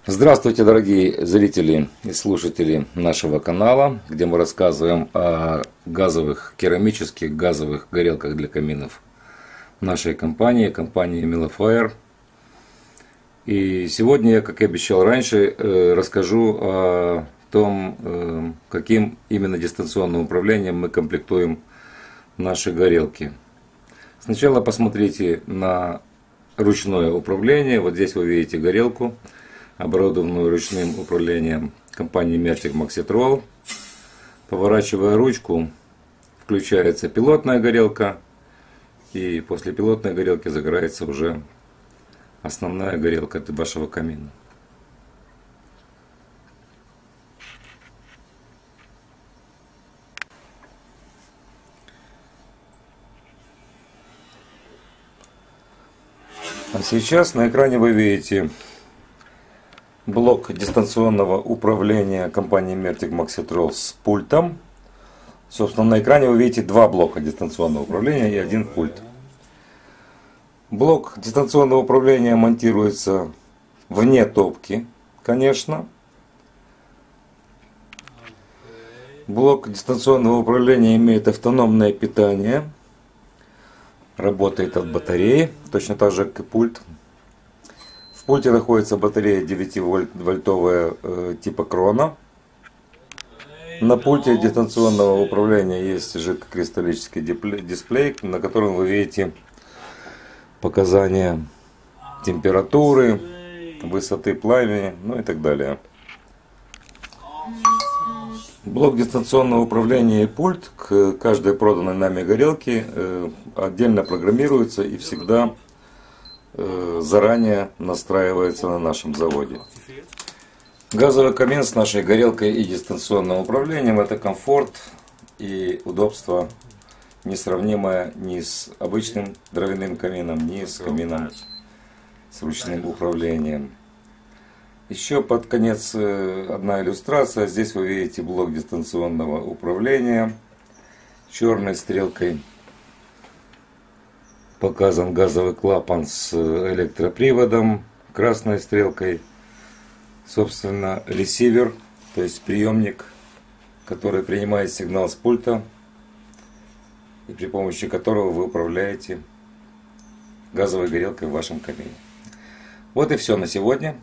Здравствуйте, дорогие зрители и слушатели нашего канала, где мы рассказываем о газовых, керамических газовых горелках для каминов нашей компании Melo-Fire. И сегодня я, как и обещал раньше, расскажу о том, каким именно дистанционным управлением мы комплектуем наши горелки. Сначала посмотрите на ручное управление. Вот здесь вы видите горелку, оборудованную ручным управлением компании Mertic Maxitrol. Поворачивая ручку, включается пилотная горелка, и после пилотной горелки загорается уже основная горелка вашего камина. А сейчас на экране вы видите блок дистанционного управления компании Mertic Maxitrol с пультом. Собственно, на экране вы видите два блока дистанционного управления и один пульт. Блок дистанционного управления монтируется вне топки, конечно. Блок дистанционного управления имеет автономное питание. Работает от батареи, точно так же, как и пульт. В пульте находится батарея 9-вольтовая типа Крона. На пульте дистанционного управления есть жидкокристаллический дисплей, на котором вы видите показания температуры, высоты пламени, ну и так далее. Блок дистанционного управления и пульт к каждой проданной нами горелке отдельно программируется и всегда заранее настраивается на нашем заводе. Газовый камин с нашей горелкой и дистанционным управлением — это комфорт и удобство, несравнимое ни с обычным дровяным камином, ни с камином с ручным управлением. Еще под конец одна иллюстрация. Здесь вы видите блок дистанционного управления. Черной стрелкой показан газовый клапан с электроприводом. Красной стрелкой, собственно, ресивер, то есть приемник, который принимает сигнал с пульта и при помощи которого вы управляете газовой горелкой в вашем камине. Вот и все на сегодня.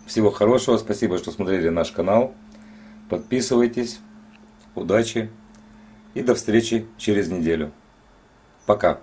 Всего хорошего, спасибо, что смотрели наш канал. Подписывайтесь. Удачи и до встречи через неделю. Пока.